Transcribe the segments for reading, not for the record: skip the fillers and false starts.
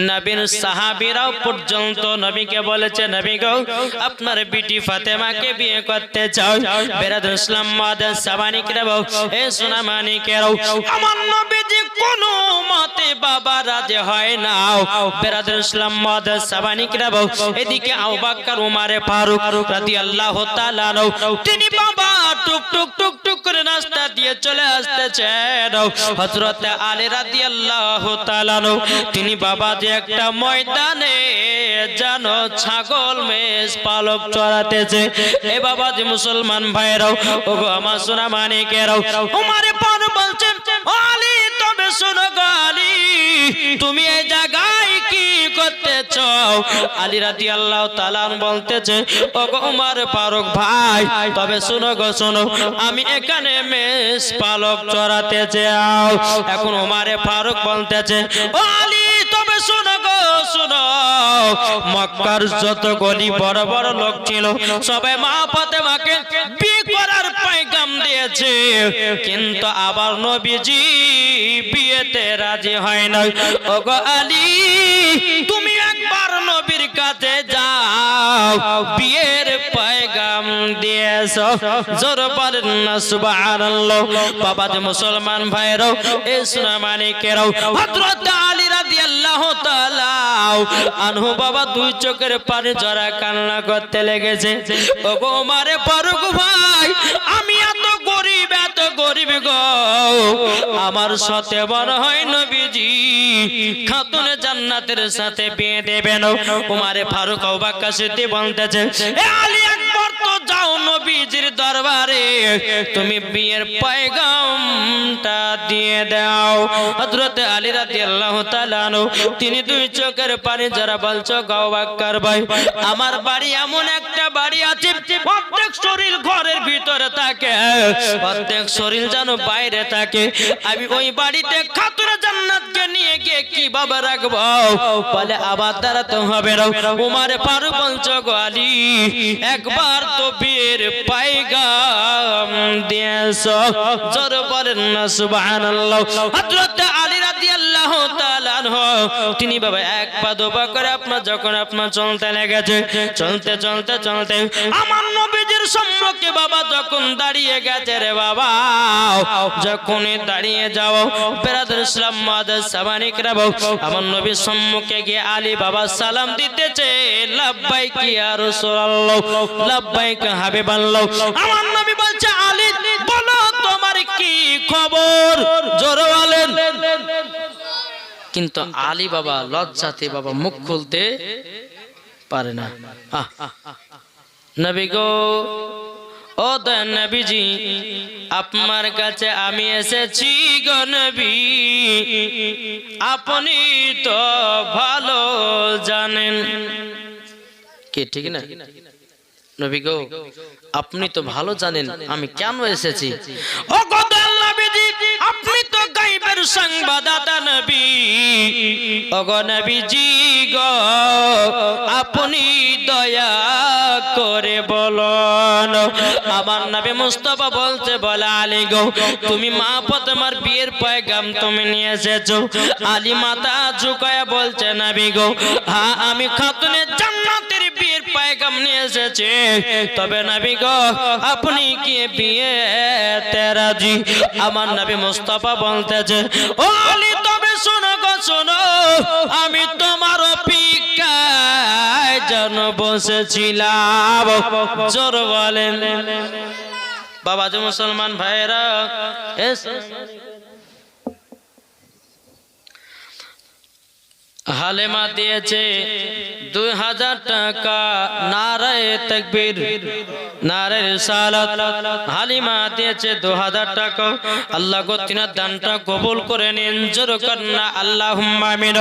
নবীর সাহাবীরাও পর্যন্ত নবীকে বলেছে, নবী গো আপনার বিটি ফাতেমাকে বিয়ে করতে চাও। বেরাদুল ইসলাম মাদার সাবানিকরা বউ, এ সোনা মানিকেরাও, আমার নবীজি কোন মতে বাবা রাজি হয় না। বেরাদুল ইসলাম মাদার সাবানিকরা বউ, এদিকে আবু বকর উমর ফারুক রাদিয়াল্লাহু তাআলা তিনি বাবা টুক টুক টুক টুক করে রাস্তা দিয়ে চলে আসতেছেন। হযরত আলী রাদিয়াল্লাহু তাআলা তিনি বাবা যে একটা ময়দানে জানো ছাগল মেষ পালক চড়াতেছে। এ বাবা যে মুসলমান ভাইরাও, ওগো আমার সোনা মানিকেরাও, উমর ফারুক বলছেন, আলী তবে শোনো গো আলী, তুমি এই জায়গায় কি করতে চাও? আলী রাদিয়াল্লাহু তাআলা বলতেছে, ওগো উমর ফারুক ভাই তবে শোনো গো শোনো, আমি এখানে মেষ পালক চড়াতে চাও। এখন উমর ফারুক বলতেছে, ও আলী তবে শোনো গো শোনো, মক্কার যত গলি বড় বড় লোক ছিল সবাই মা ফাতেমাকে বিয়ে করার পয়গাম দিয়েছে, কিন্তু আবার নবীজি বিয়েতে রাজি হয় না। ওগো আলী তুমি একবার নবীর কাছে যাও, বিয়ের পয়গাম দিয়েছো। জোর বলেন না সুবহানাল্লাহ। বাবা যে মুসলমান ভাইরাও, এ সোনা মানিকেরাও, হযরত আলী রাদিয়াল্লাহু তাআলা আনহু বাবা দুই চোখের পানি ঝরা কান্না করতে লেগেছে। ওগো উমর ফারুক ভাই, আমি এত গরিব গো, আমার সাথে বড় হয় নবীজি খাতুনে জান্নাতের সাথে বিয়ে দেবেন। উমর ফারুক আবু বকর সিদ্দিক বলতেছে, এ আলী একবার তো যাও নবীজির দরবারে, তুমি বিয়ের পয়গামটা দিয়ে দাও। হযরত আলী রাদিয়াল্লাহু তাআলা তিনি দুই চোখের পানি যারা বলছো, আবু বকর ভাই আমার বাড়ি এমন একটা বাড়ি আছে, প্রত্যেক শরীর ঘরের ভিতরে থাকে, প্রত্যেক শরীর যেন বাইরে থাকে। আমি ওই বাড়িতে খাতুনে জান্নাতকে নিয়ে গিয়ে কিভাবে রাখবো? বলে আবার দ্বারা তো হবে না। উমর ফারুক বলছো, গো আলী একবার তো বিয়ের পয়গাম দিয়েছো। জোর বলেন না সুবহানাল্লাহ। হযরত আলী রাদিয়াল্লাহু তাআলা তিনি বাবা এক পা দু পা করে যখন আপনার চলতে লেগেছে, চলতে চলতে চলতে আমার নবীজির সম্মুখে বাবা যখন দাঁড়িয়ে গেছে রে বাবা, যখনই দাঁড়িয়ে যাও বেরাদুল ইসলাম মাদার সাবানিকরা বউ, আমার নবীর সম্মুখে গিয়ে আলী বাবা সালাম দিতেছে, লাব্বাইক ইয়া রাসূলুল্লাহ, লাব্বাইক হাবিবাল্লাহ। আমার নবী বলছে, আলী বলো তোমার কি খবর? জোরে বলেন। কিন্তু আলী বাবা লজ্জাতে বাবা মুখ খুলতে পারে না। নবী গো, ও দয়ার নবীজি আপনার কাছে আমি এসেছি গো নবী, আপনি তো ভালো জানেন। কি ঠিক না নবী গো, আপনি তো ভালো জানেন আমি কেন এসেছি। ও গো দয়ার নবীজি, আপনি তো গায়বের সংবাদদাতা নবী। ও গো নবীজি গো, আপনি দয়া করে বলুন। আমার নবী মুস্তাফা বলতে বলে, আলী গো তুমি মা ফাতেমার বিয়ের পয়গাম তুমি নিয়ে এসেছো। আলী মাথা ঝুঁকায়া বলছে, নবী গো হ্যাঁ আমি খাতুনে জান্নাতের বিয়ের পয়গাম নিয়ে এসেছি, তবে নবী গো আপনি কি বিয়েতে রাজি? আমার নবী মুস্তাফা বলতেছে, ও আলী তবে শোনো গো শোনো, আমি তোমার অপেক্ষায় যেন বসেছিলাম। জোর বলেন। বাবা যে মুসলমান ভাইরা, হালেমা দিয়েছে 2000 টাকা, নারায়ে তাকবীর, নারায়ে রিসালাত। হালিমা দিয়েছে 2000 টাকা। আল্লাহ গো তিনার দানটা কবুল করে নিন। জোর করনা আল্লাহুম্মা আমিন।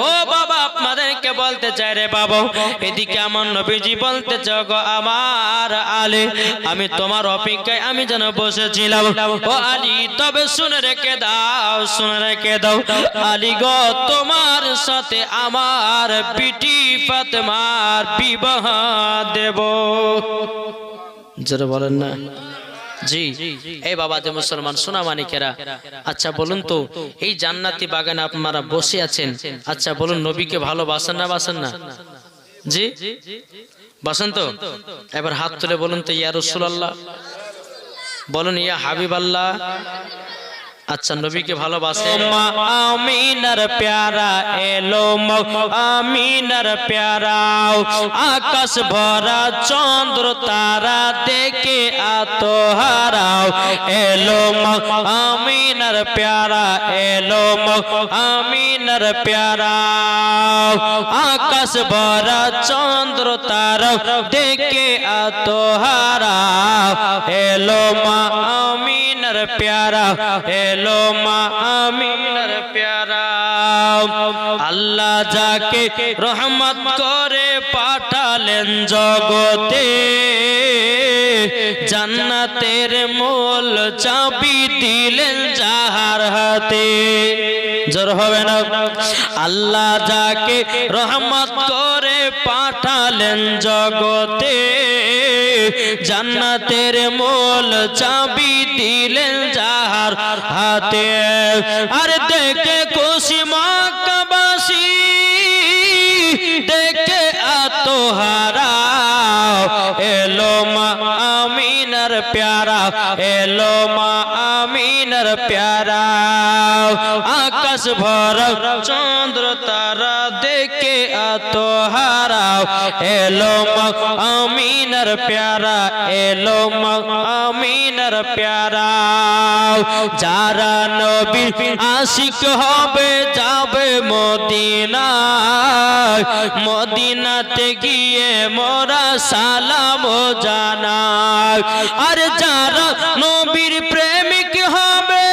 ও বাবা আপনাদেরকে বলতে চাই রে বাবা, এদিকে আমার নবীজি বলতে চাও, গো আমার আলী আমি তোমার অপেক্ষায় আমি যেন বসেছিলাম। ও আলী তবে শুনে রেখে দাও, শুনে রেখে দাও, আলী গো তোমার সাথে আমার বিটি ফাতেমার বিবাহ দেব। জোরে বলেন না, জি এই বাবা যে মুসলমান সোনা মানিকেরা, আচ্ছা বলুন তো এই জান্নাতি বাগানে আপনারা বসে আছেন, আচ্ছা বলুন নবীকে ভালোবাসেন না বাসেন না? জি বাসেন তো? এবার হাত তুলে বলুন তো ইয়া রাসূলুল্লাহ, বলুন ইয়া হাবিবাল্লাহ। আচ্ছা নবীকে ভালোবাসেন? আমিনার প্যারা এলো আমিনার প্যারা, আকাশ ভরা চন্দ্র তারা দেখে আত্মহারাও, এলো আমিনার প্যারা এলো আমিনার প্যারা, আকাশ ভরা চন্দ্র তারা দেখে আত্মহারাও, এলো আমিনার প্যারা এলো আমিনার প্যারা। আল্লাহ যাকে রহমত করে পাঠালেন জগতে, জান্নাতের মূল চাবি দিলেন যাহার হাতে। জোর হবে না? আল্লাহ যাকে রহমত করে পাঠালেন জগতে, জান্নাতের মূল চাবি দিলেন যাহার হাতে। আর দেখে খুশি মক্কাবাসী, দেখে আত্মহারা, এলো আমিনার প্যারা এলো আমিনার প্যারা, আকাশ ভরা চন্দ্র তারা দেখে আত্মহারা, এলো আমিনার প্যারা এলো আমিনার প্যারা। যারা নবী আশিক হবে যাবে মদিনায়, মদিনাতে গিয়ে মোরা সালাম জানাই। আর যারা নবীর প্রেমিক হবে,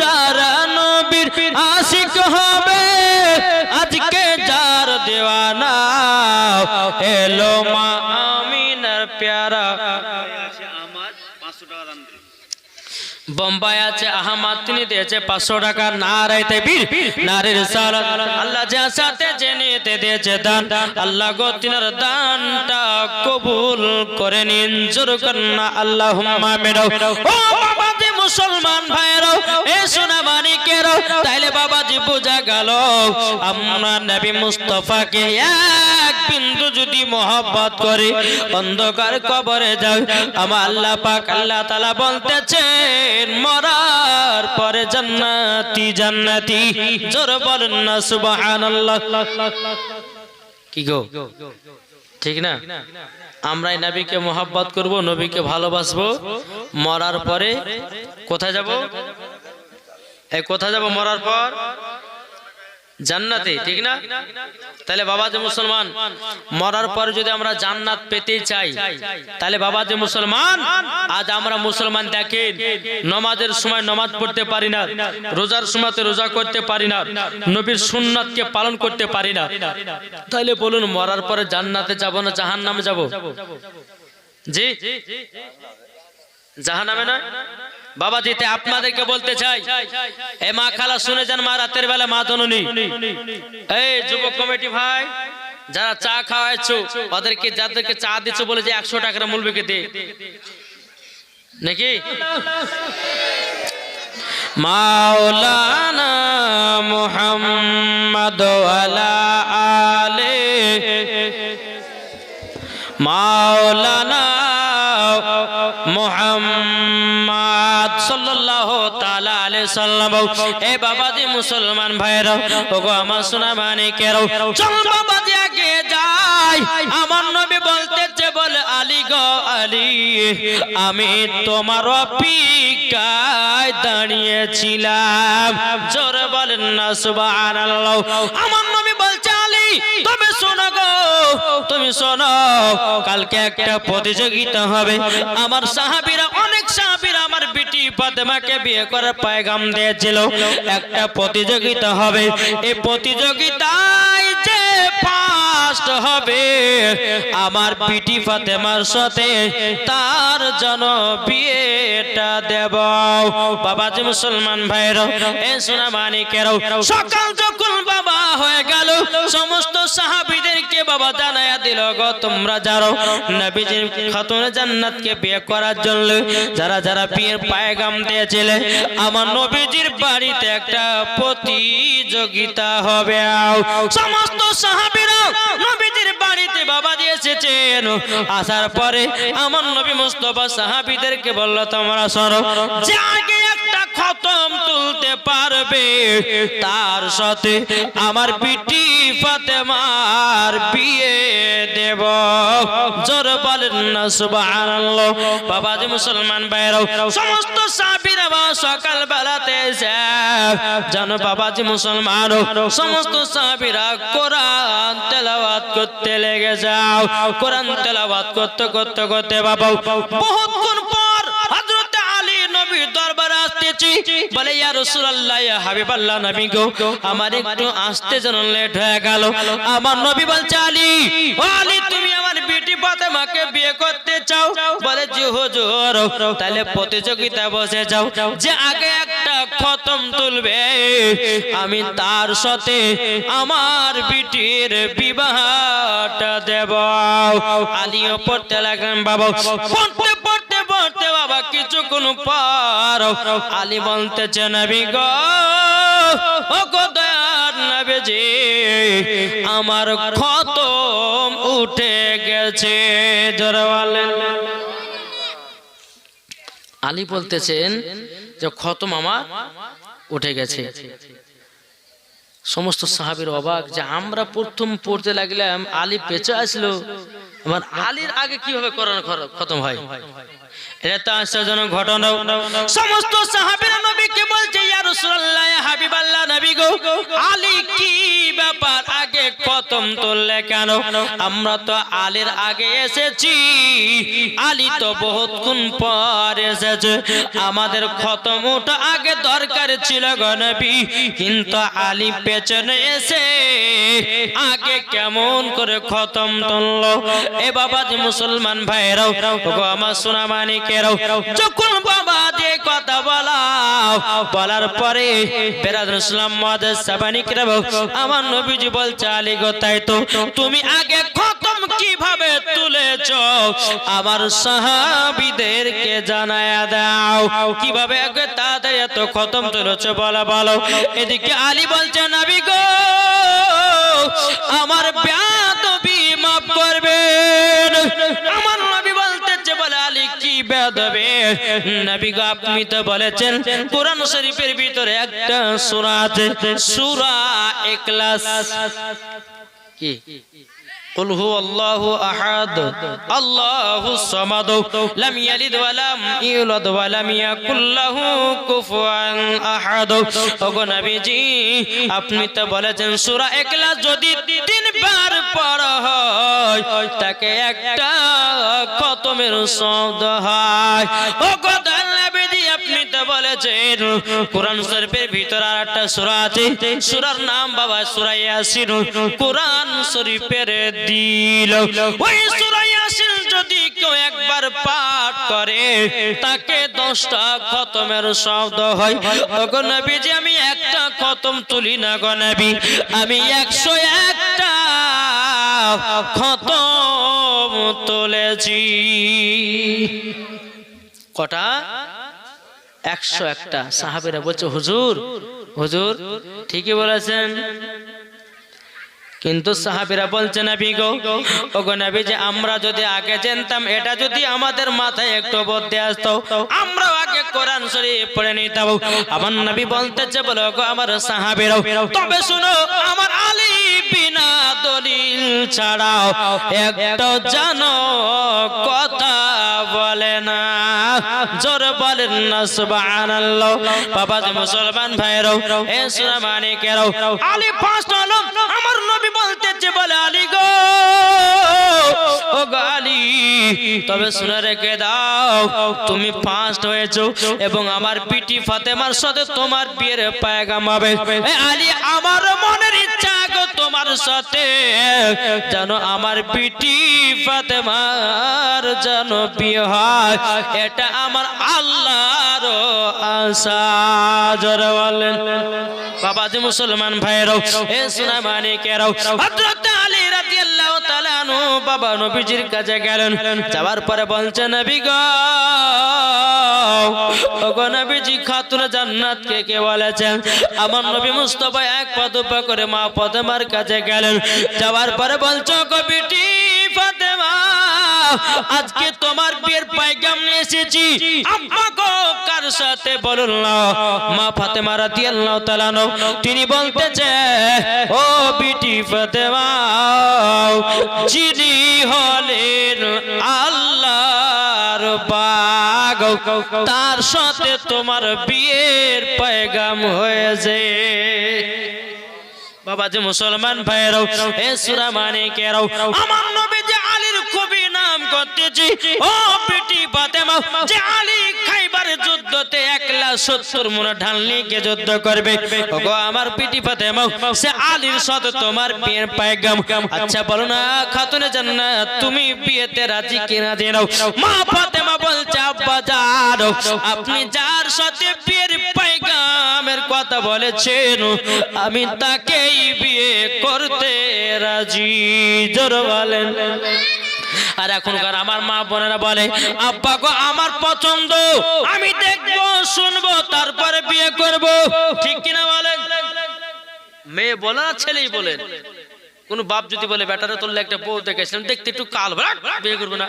যারা নবীর আশিক হবে, আজকে যার দেওয়ানা, এলো আমিনার প্যারা। বোম্বাই আছে আহমদ, তিনি দিয়েছে 500 টাকা। নারায়ে তাকবীর, নারে রিসালাত। আল্লাহ যার সাথে জেনেতে দিয়েছে দান, আল্লাহ গো তিনার দানটা কবুল করে নিন। জোর করনা আল্লাহুম্মা আমিন। ও বাবাজি মুসলমান ভাইরা, এ সোনা মানিকেরা, তাইলে বাবাজি বোঝা গেল আমরা নবী মুস্তাফাকে এক বিন্দু যদি মহব্বত করে অন্ধকার কবরে যাও, আমার আল্লাহ পাক আল্লাহ তাআলা বলতেছেন মরার পরে জান্নাতি জান্নাতি। জোর বলেন না সুবহানাল্লাহ। কি গো ঠিক না? আমরা এই নবীকে মহব্বত করব, নবীকে ভালোবাসবো, মরার পরে কোথায় যাব? এই কোথায় যাব মরার পর? জান্নাতে, ঠিক না? তাহলে বাবা যে মুসলমান, মরার পরে যদি আমরা জান্নাত পেতে চাই, তাহলে বাবা যে মুসলমান, আজ আমরা মুসলমান দেখেন নামাজের সময় নামাজ পড়তে পারি না, রোজার সময়তে রোজা করতে পারি না, নবীর সুন্নাতকে পালন করতে পারি না। তাহলে বলুন মরার পরে জান্নাতে যাব না জাহান্নামে যাব? জি জাহান্নামে নয় বাবা। যেতে আপনাদেরকে বলতে চাই, এ মা খালা শুনে যান, মা রাতের বেলা মা জননী, এই যুবক কমিটি ভাই যারা চা খাওয়াইছো, ওদেরকে যাদেরকে চা দিচ্ছ বলে যে 100 টাকার মূল্যকে দে নাকি? মাওলানা মুহাম্মদ ওয়ালা আলে মাওলানা মুহাম্মদ সাল্লাল্লাহু তাআলা আলাইহি সাল্লাম। এ বাবাজি মুসলমান ভাইরা, ওগো আমার সোনা মানিকেরা, চল বাবাজি আগে যাই। আমার নবী বলতেছে, বলে আলী গো আলী, আমি তোমার অপেক্ষায় দাঁড়িয়েছিলাম। জোরে বলেন না সুবহানাল্লাহ। আমার নবী বলছে, আলী তুমি শোনো গো, তুমি শোনো, কালকে একটা প্রতিযোগিতা হবে। আমার সাহাবীরা, অনেক সাহাবীরা আমার বিটি ফাতেমাকে বিয়ে করার পয়গাম দিয়েছিল। একটা প্রতিযোগিতা হবে, এই প্রতিযোগিতায় যে পাস ফার্স্ট হবে আমার বিটি ফাতেমার সাথে তার জন্য বিয়েটা দেব। বাবাজি মুসলমান ভাইরা, এ সোনা মানিকেরাও, সকাল যখন বাবা হয়ে গেল সমস্ত সাহাবীদেরকে বাবা জানায়া দিল, গো তোমরা যারা নবীজির খাতুনে জান্নাতকে বিয়ে করার জন্য যারা যারা বিয়ের পায়গাম দিয়েছিলে, আমার নবীজির বাড়িতে একটা প্রতিযোগিতা হবে। সমস্ত সাহাবীরা নবীজির বাড়িতে বাবা এসেছেন। আসার পরে আমার নবী মুস্তাফা সাহাবীদেরকে বলল, তোমরা শোনো, যে আগে একটা খতম তুলতে পারবে তার সাথে আমার বিটি ফাতেমার বিয়ে দেব। জোর বলেন না সুবহানাল্লাহ। বাবাজি মুসলমান ভাইরাও, সমস্ত সাহাবীরা সকাল বেলাতে জানো বাবাজি মুসলমান, সমস্ত সাহাবীরা কোরআন তেলাওয়াত করতে লেগে যাও। কোরআন তেলাওয়াত করতে করতে করতে বাবা বহুক্ষণ পর হযরত আলী নবীর দরবারে আসতেছি, বলে ইয়া রাসূলুল্লাহ, ইয়া হাবিবাল্লাহ, নবী গো আমার একটু আসতে যেন লেট হয়ে গেল। আমার নবী বলছে, আলী, ও আলী, তুমি আমার বিটি ফাতেমাকে বিয়ে করতে চাও? বলে জি হুজুর। তাহলে প্রতিযোগিতা বসে যাও, যে আগে একটা খতম তুলবে আমি তার সাথে আমার বিটির বিবাহটা দেব। আলীও পড়তে লাগলেন বাবা। পড়তে পড়তে পড়তে বাবা কিছুক্ষণ পর আলী বলতেছে, নবী গো, ও গো দয়ার নবীজি, আমার খতম উঠে গেছে। জোরে বলেন। আলী বলতেছেন যে খতম আমার উঠে গেছে। সমস্ত সাহাবীর অবাক যে আমরা প্রথম পড়তে লাগলাম, আলী পেছে আসলো, আমার আলীর আগে কিভাবে কোরআন খতম হয়? এটা তো আশ্চর্যজনক ঘটনা। সমস্ত সাহাবীরা নবীকে বলছে, ইয়া রাসূলুল্লাহ, ইয়া হাবিবাল্লাহ, নবী গো, আলী কি ব্যাপার আগে খতম তুললে কেন? আমরা তো আলীর আগে এসেছি, আলী তো বহুতক্ষণ পর এসেছে, আমাদের খতম ওটা আগে দরকার ছিল গো নবী, কিন্তু আলী পেছনে এসে আগে কেমন করে খতম তুললো? এ বাবাজি মুসলমান ভাইরাও, গো আমার সোনা মানিকেরাও, যখন বাবা যে কথা বলার পরে বেরাদুল ইসলাম মুআদ্দাস সাবানিকরাও, আমার নবীজি বলছে, আলী গো, তাই তো তুমি আগে খতম কিভাবে তুলেছো আমার সাহাবীদেরকে জানায়া দাও, কিভাবে আগে তাড়াতাড়ি এত খতম তুলেছো বলো বলো। এদিকে আলী বলছে, নবী গো, আমার বেয়াদবি মাফ করবেন। আমার নবী বলতেছে, বলে আলী কি বেয়াদবি? নবী গো, আপনি তো বলেছেন কোরআন শরীফের ভিতরে একটা সূরা আছে, সূরা ইখলাস। কি? قل هو الله احد الله الصمد لم يلد ولم يولد ولم يكن له كفوا احد। ওগো নবীজি, আপনি তো বলেছেন সূরা ইখলাস যদি তিনবার পড়া হয় তাকে একটা খতমের শব্দ হয়। ওগো নবীজি, আপনি তো বলেছেন কোরআন শরীফের ভিতর আরেকটা সূরা আছে, সূরার নাম বাবা সূরা ইয়াসিন। কোরআন শরীফের দিল ওই সূরা ইয়াসিন যদি কেউ একবার পাঠ করে তাকে 10টা খতমের শব্দ হয়। ওগো নবীজি, আমি একটা খতম তুলি না গো নবী, আমি 101টা খতম তুলেছি। কটা? 101টা। সাহাবীরা বলছে, হুজুর হুজুর ঠিকই বলেছেন। কিন্তু সাহাবীরা বলছে, নবী গো, ওগো নবী, যে আমরা যদি আগে জানতাম, এটা যদি আমাদের মাথায় একটু বুদ্ধি আসতো, আমরা আগে কোরআন শরীফ পড়ে নিতাম। আমার নবী বলতেছে, বলো গো আমার সাহাবীরা, তবে শুনো, আমার আলী বিনা দলিল ছাড়াও একটা জানো কথা বলে না। জোর বলেন না সুবহানাল্লাহ। বাবাজি মুসলমান ভাইরাও, এ সোনা মানিকেরাও, আলী ফার্স্ট হলো। আমার নবী বলতেছে, বলে আলী গো, ও গো আলী, তবে শুনে রেখে দাও, তুমি ফার্স্ট হয়েছো এবং আমার বিটি ফাতেমার সাথে তোমার বিয়ের পায়গাম হবে। আলী, আমার মনের ইচ্ছা গো তোমার সাথে যেন আমার বিটি ফাতেমার যেন বিয়ে হয়, এটা আমার আল্লাহর আশা। জোরে বলেন বাবাজি মুসলমান ভাইরাও, এ সোনা মানিকেরাও, হযরত আলী রাদিয়াল্লাহু তাআলা আনহু বাবা নবীজির কাছে গেলেন। যাওয়ার পরে বলছেন, নবী গো, ওগো নবীজি, খাতুন জান্নাত কে কে বলেছেন? আমার নবী মুস্তাফা এক পা দুপা করে মা ফাতেমার কাছে গেলেন। যাওয়ার পরে বলছো, গো বিটি ফাতেমা, আজকে তোমার বিয়ের পয়গাম নিয়ে এসেছি। আম্মা গো, কার সাথে বলুন না? মা ফাতেমা রাদিয়াল্লাহু তাআলা তিনি বলতেছে, ও বিটি ফাতেমা, যিনি হলেন আল্লাহর বাগ, তার সাথে তোমার বিয়ের পয়গাম হয়েছে। বাবাজি মুসলমান ভাইরাও, এ সূরা মানিকেরাও, আমার নবী যে আলীর খুবই নাম করতেছি। ও বিটি ফাতেমা, যে আলী খাইবার যুদ্ধতে 170 মণ ঢাল নিয়ে যুদ্ধ করবে, ওগো আমার বিটি ফাতেমা, সে আলীর সাথে তোমার বিয়ের পয়গাম। আচ্ছা বলো না খাতুনে জান্নাত, তুমি বিয়েতে রাজি কিনা দিও? মা ফাতেমা বলছে, আব্বা জান, আপনি যার সাথে বিয়ের পয়গামের কথা বলেছেন, আমি তাকেই বিয়ে করতে রাজি। জোরে বলেন। আর এখনকার আমার মা বোনেরা বলে, আব্বা গো, আমার পছন্দ, আমি দেখবো শুনবো তারপরে বিয়ে করব। ঠিক কিনা বলেন? মেয়ে বলে না ছেলেই বলেন? কোন বাপ যদি বলে, বেটারে তোলে একটা বউ দেখেছিলাম, দেখতে একটু কাল, বিয়ে করবো না,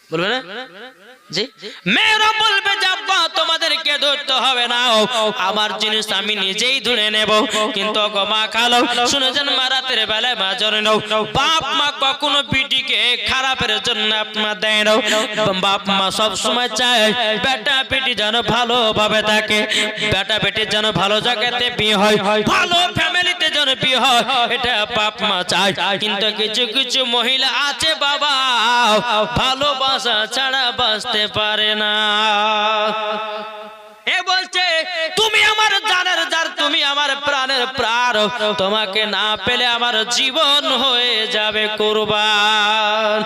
বলবে না? জি, মেয়েরা বলবে যে আব্বা তোমাদেরকে ধরতে হবে না, আমার জিনিস আমি নিজেই ধরে নেব। কিন্তু গো মা খালো, শুনেছেন মা রাতের বেলায় মা জনে নাও, বাপ মা কখনো বিটিকে খারাপের জন্য আপনা দেয় না। বাপ মা সব সময় চায় বেটা বেটি যেন ভালোভাবে থাকে, বেটা বেটি যেন ভালো জায়গাতে বিয়ে হয়, ভালো ফ্যামিলিতে যেন বিয়ে হয়, এটা বাপ মা চায়। কিন্তু কিছু কিছু মহিলা আছে বাবা, ভালোবাসা ছাড়া বাঁচতে পারে না। এ বলছে, তুমি আমার জানের জান, তুমি আমার প্রাণের প্রাণ, তোমাকে না পেলে আমার জীবন হয়ে যাবে কুরবান।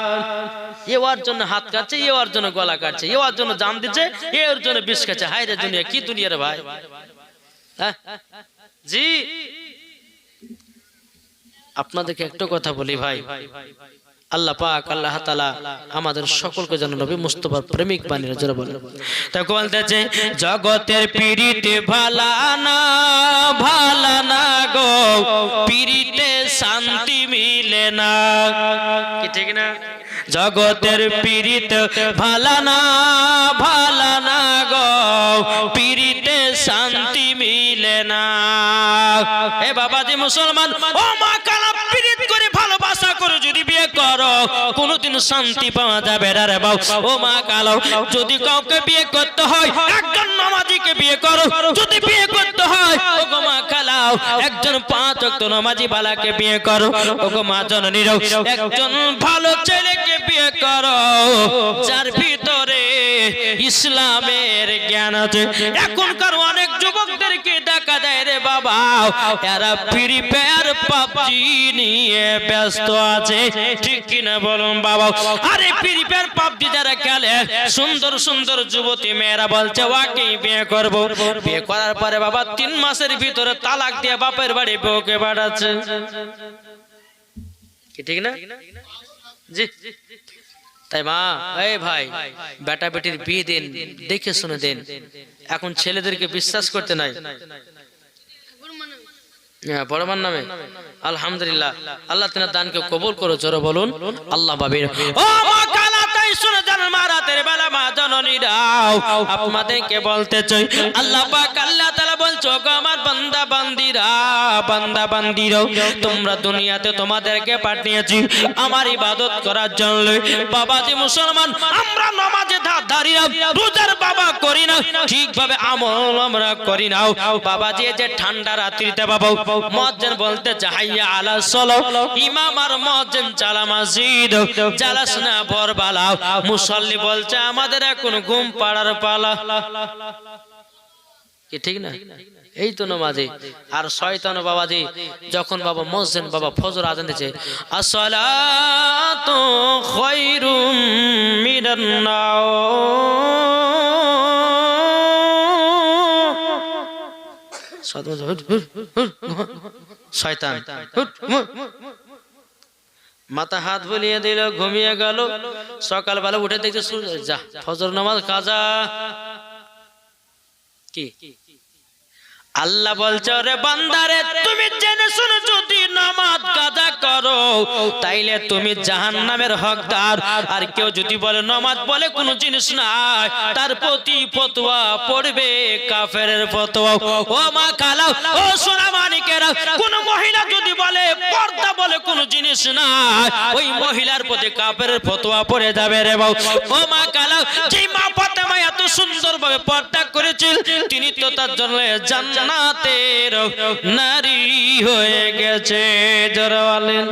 এ ওর জন্য হাত কাটছে, এ ওর জন্য গলা কাটছে, এ ওর জন্য জান দিচ্ছে, এ ওর জন্য বিষ খাচ্ছে। হায় রে দুনিয়া, কি দুনিয়া রে ভাই। জি, আপনাদেরকে একটা কথা বলি ভাই, আল্লাহ পাক আল্লাহ তাআলা আমাদের সকলকে যেন নবী মুস্তাফার প্রেমিক বানিয়ে জোরে বলেন। তাই বলতেছে, জগতের পিরিতে ভালা না গো, পিরিতে শান্তি মিলে না। কি ঠিক না? জগতের পিরিত ভালা না গো, পিরিতে শান্তি মিলে না। এ বাবাজি মুসলমান, ও মা কালা, পিরিত করে ভালোবাসা করে যদি বিয়ে করো, কোনদিন শান্তি পাওয়া যাবে না রে বাবা। ও মা কালো, যদি কাউকে বিয়ে করতে হয়, একজন নামাজিকে বিয়ে করো। যদি বিয়ে করতে হয়, ও গো মা কালাও, একজন 5 ওয়াক্ত নামাজি বালাকে বিয়ে করো। ও গো মা জননীরাও, একজন ভালো ছেলেকে বিয়ে করো, যার ভিতরে ইসলামের জ্ঞান আছে। এখনকার অনেক যুবকদেরকে দেখা যায় রে বাবা, এরা ফ্রি ফায়ার পাবজি নিয়ে ব্যস্ত আছে। ঠিক কিনা বলুন বাবা? আরে ফ্রি ফায়ার পাবজি যারা খেলে, সুন্দর সুন্দর যুবতী মেয়েরা বলছে ওকেই বিয়ে করব। বিয়ে করার পরে বাবা 3 মাসের ভিতরে তালাক দিয়ে বাপের বাড়ি বউকে পাঠাচ্ছে। কি ঠিক না? জি। তাই মা, এই ভাই, বেটা বেটির বিয়ে দেন, দেখে শুনে দেন। এখন ছেলেদেরকে বিশ্বাস করতে নাই। বড় মান নামে আলহামদুলিল্লাহ, আল্লাহ তাআলা দানকে কবুল করো। জোরে বলুন আল্লাহ বাবির। ও মা কালা, তাই শুনে জান মা রাতের বেলা মা জননীরাও, আপনাদেরকে বলতে চাই, আল্লাহ পাক আল্লাহ তাআলা বলছো, গো আমার বান্দা বান্দিরাও, তোমরা দুনিয়াতে তোমাদেরকে পাঠিয়েছি আমার ইবাদত করার জন্য। বাবাজি মুসলমান, আমরা নামাজে দাঁড়িয়ে রোজার বাবা করি না, ঠিকভাবে আমল আমরা করি না। বাবাজি যে ঠান্ডা রাত্রিতে বাবা মুয়াজ্জিন বলতে হাইয়া আলা সালাহ, ইমাম আর মুয়াজ্জিন চালা মসজিদ, জালাস না বরবালা। মুসল্লি বলছে আমাদের এখন ঘুম পাড়ার পালা। কি ঠিক না? এই তো নামাজে। আর শয়তান বাবাজি যখন বাবা মুয়াজ্জিন বাবা ফজর আজান দিচ্ছে, আসসালাতু খায়রুম মিনান শয়তান মাথা হাত বুলিয়ে দিল, ঘুমিয়ে গেল। সকালবেলা উঠে দেখছে যা ফজর নামাজ কাজা। কি আল্লাহ বলছে, রে বান্দারে তুমি জেনে শুনে যদি নামাজ কাজা করো তাইলে তুমি জাহান্নামের হকদার। আর কেউ যদি বলে নামাজ বলে কোনো জিনিস নাই, তার প্রতি ফতোয়া পড়বে কাফেরের ফতোয়া। ও মা খালাও, ও সোনা মানিকেরা, কোন মহিলা যদি বলে পর্দা বলে কোনো জিনিস নাই, ওই মহিলার প্রতি কাফেরের ফতোয়া পড়ে যাবে রে বাউ। ও মা খালাও, যেই মা ফাতেমা এত সুন্দরভাবে পর্দা করেছিল, তিনি তো তার জন্য জান্নাতের নারী হয়ে গেছে। জোরে বলেন।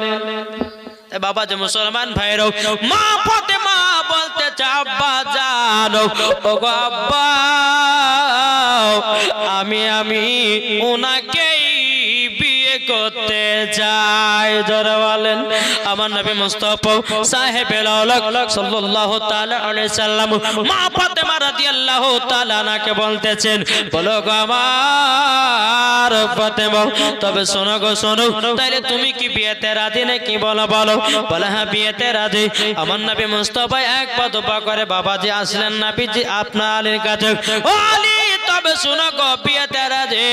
বাবা যে মুসলমান ভাইরা, মা ফাতেমা বলতে চায়, আব্বা জানো, ও গো আব্বা, আমি ওনাকেই বিয়ে করতে চাই। জোরে বলেন। আমার নবী মুস্তাফা সাহেবে আওলাদ সাল্লাল্লাহু তাআলা আলাইহি সাল্লাম মা ফাতেমা রাদিয়াল্লাহু তাআলা আনহাকে বলতেছেন, বলো গো আমার ফাতেমা, তবে শোনো গো শোনো, তাইলে তুমি কি বিয়েতে রাজি নাকি? বলো বলো। বলে হ্যাঁ বিয়েতে রাজি। আমার নবী মুস্তাফা এক পা দুপা করে বাবাজি আসলেন নবীজি আপনার আলীর কাছে। ও আলী, তবে শোনো গো বিয়েতে রাজি,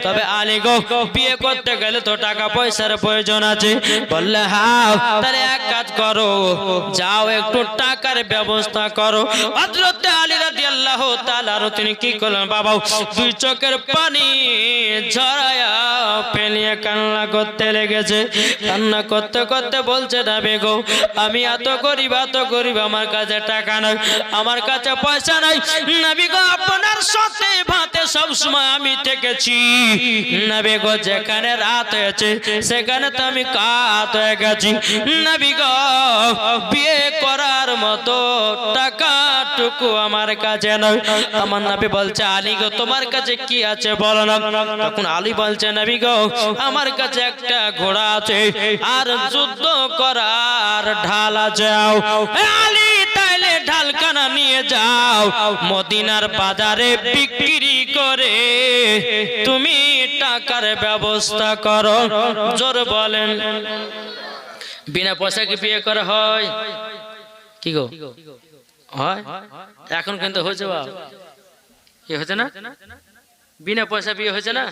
তবে আলী গো বিয়ে করতে গেলে তো টাকা পয়সার প্রয়োজন আছে। বললে হ্যাঁ, তাহলে এক কাজ করো, যাও একটু টাকার ব্যবস্থা করো। হযরত আলী রাদিয়াল্লাহু তাআলা তিনি কি করলেন বাবা, দুই চোখের পানি ঝরায়া ফেলিয়ে কান্না করতে লেগেছে। কান্না করতে করতে বলছে, নবী গো আমি এত গরিব আমার কাছে টাকা নাই, আমার কাছে পয়সা নাই। নবী গো আপনার সাথে ভাতে সব সময় আমি থেকেছি। নবী গো যেখানে রাত হয়েছে সেখানে তো আমি কাত হয়ে গেছি। নবী গো বিয়ে করার মতো টাকাটুকু আমার কাছে নয়। আমার নবী বলছে, আলী গো তোমার কাছে কি আছে বলো না। তখন আলী বলছে, নবী গো আমার কাছে একটা ঘোড়া আছে আর যুদ্ধ করার ঢাল আছে। আলী তাইলে ঢালখানা নিয়ে যাও, মদিনার বাজারে বিক্রি করে তুমি টাকার ব্যবস্থা করো। জোর বলেন। বিনা পয়সা কি বিয়ে করা হয়? কি গো হয়? এখন কিন্তু হয়েছে বা কি হয়েছে না? বিনা পয়সা বিয়ে হয়েছে না?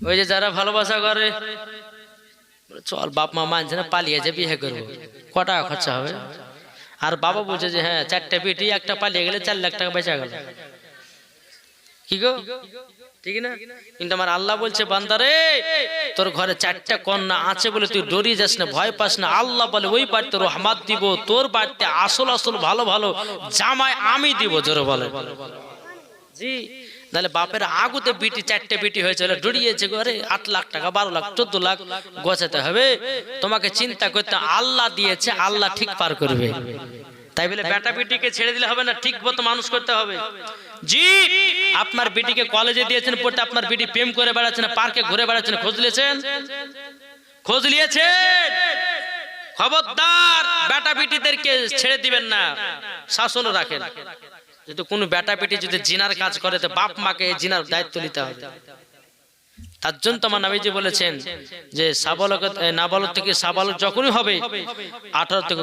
ওই যে যারা ভালোবাসা করে, চল বাপ মা মানছে না, পালিয়েছে বিয়ে করবো, ক টাকা খরচা হবে? আর বাবা বলছে যে হ্যাঁ চারটে বেটি, একটা পালিয়ে গেলে 4 লাখ টাকা বেঁচে গেল। কি গো ঠিক না? কিন্তু আমার আল্লাহ বলছে, বান্দারে তোর ঘরে 4টা কন্যা আছে বলে তুই ডরিয়ে যাস না, ভয় পাস না। আল্লাহ বলে ওই বাড়িতে রহমত দিব, তোর বাড়িতে আসল ভালো ভালো জামাই আমি দিব। জোরে বলে জি। নাহলে বাপের আগুতে বিটি 4টে বিটি হয়েছিল, ডরিয়েছে ঘরে 8 লাখ টাকা 12 লাখ 14 লাখ গোছাতে হবে। তোমাকে চিন্তা করতে, আল্লাহ দিয়েছে, আল্লাহ ঠিক পার করবে। তাই বলে বেটা বিটিকে ছেড়ে দিলে হবে না, ঠিক মতো মানুষ করতে হবে। জি, আপনার বিটিকে কলেজে দিয়েছেন পড়তে, আপনার বিটি প্রেম করে বেড়াচ্ছে না, পার্কে ঘুরে বেড়াচ্ছে না, খোঁজ নিয়েছেন? খোঁজ নিয়েছেন? খবরদার বেটা বিটিদেরকে ছেড়ে দিবেন না, শাসন রাখেন। যদি কোনো বেটা বেটি যদি জিনার কাজ করে তো বাপ মাকে এই জিনার দায়িত্ব নিতে হবে। তার জন্য তোমার নবীজি বলেছেন যে নাবালক থেকে সাবালক যখনই হবে 18 থেকে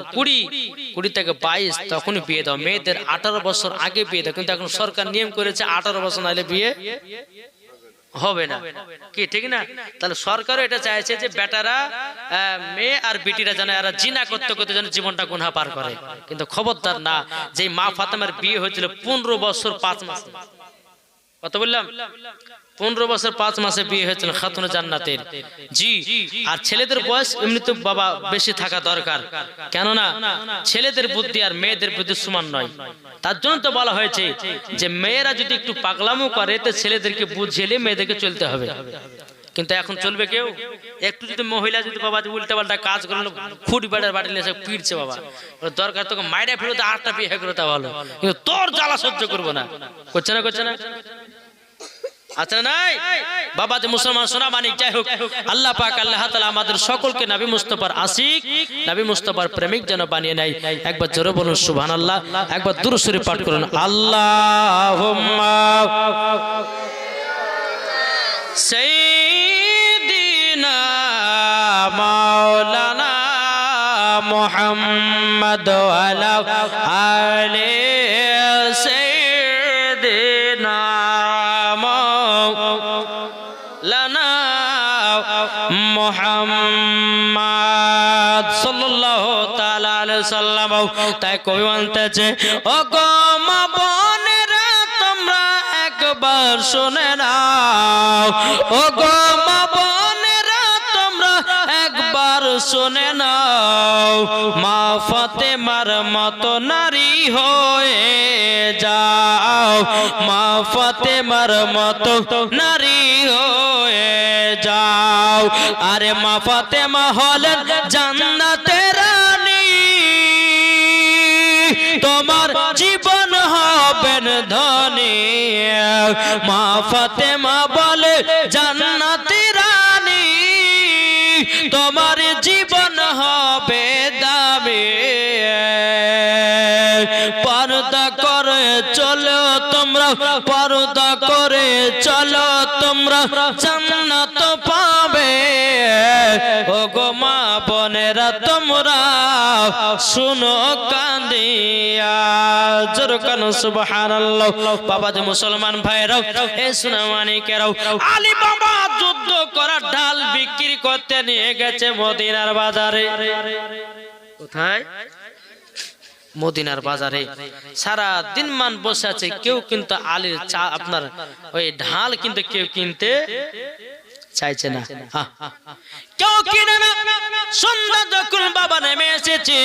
20 থেকে 22 তখনই বিয়ে দাও। মেয়েদের 18 বছর আগে বিয়ে দাও, কিন্তু এখন সরকার নিয়ম করেছে 18 বছর নাহলে বিয়ে হবে না। কি ঠিক না? তাহলে সরকারও এটা চাইছে যে বেটারা মেয়ে আর বেটিরা যেন এরা জিনা করতে করতে যেন জীবনটা গুনাহ পার করে। কিন্তু খবরদার না, যে মা ফাতেমার বিয়ে হয়েছিল 15 বছর 5 মাস। কত বললাম? 15 বছর 5 মাসে বিয়ে হয়েছিল খাতুনে জান্নাতের। জি। আর ছেলেদের বয়স এমনি তো বাবা বেশি থাকা দরকার, কেননা ছেলেদের বুদ্ধি আর মেয়েদের বুদ্ধি সমান নয়। তার জন্য তো বলা হয়েছে যে মেয়েরা যদি একটু পাগলামো করে তো ছেলেদেরকে বুঝিয়ে মেয়েদেরকে চলতে হবে। কিন্তু এখন চলবে কেউ? একটু যদি মহিলা যদি বাবা উল্টা পাল্টা কাজ করলো, খুঁটি বাড়ার বাড়ি এসে পিটছে, বাবা দরকার তোকে মাইরা ফেরত 8টা বিয়ে করে তা ভালো, কিন্তু তোর জ্বালা সহ্য করবো না। করছে না? আচ্ছা নাই বাবা যে মুসলমান সোনা মানিক যাই হোক আল্লাহ পাক আল্লাহ তাআলা আমাদের সকলকে নবী মুস্তাফার আশিক নবী মুস্তাফার প্রেমিক যেন বানিয়ে নেয় একবার জোরে বলুন সুবহানাল্লাহ একবার দুরূদ শরীফ পাঠ করুন আল্লাহুম্মা সাইয়্যিদিনা মাওলানা মুহাম্মদ ওয়া আলি সাইয়্যিদিনা মাওলানা মুহাম্মদ সাল্লাল্লাহু তাআলা আলাইহি সাল্লাম তাই কবি বলতেছে ও গো মা বোনেরা তোমরা একবার শুনে নাও ও গো মা বোনেরা তোমরা একবার শুনে নাও মা ফাতেমার মতো নারী হয়ে যাও মা ফাতেমার মতো নারী হয়ে যাও আরে মা ফাতেমা হলেন জান্নাতের রানী তোমার জীবন হবেন ধনী মা ফাতেমা বলে জান্নাতের রানী তোমার জীবন হবে দামি পর্দা করে চলো তোমরা পর্দা করে চলো তোমরা জান্নাত পাবে ও গো মা বোনেরা তোমরা শুনো কান্দিয়া জোরে কানো সুবহানাল্লাহ বাবা যে মুসলমান ভাইরাও এ সোনামানিকেরাও আলী বাবা যুদ্ধ করার ঢাল বিক্রি করতে নিয়ে গেছে মদিনার বাজারে কোথায় মদিনার বাজারে সারা দিন মান বসে আছে কেউ কিন্তু আলীর চা আপনার ওই ঢাল কিন্তু কেউ কিনতে চাইছে না কেউ কিনে না সন্ধ্যা যখন বাবা নেমে এসেছে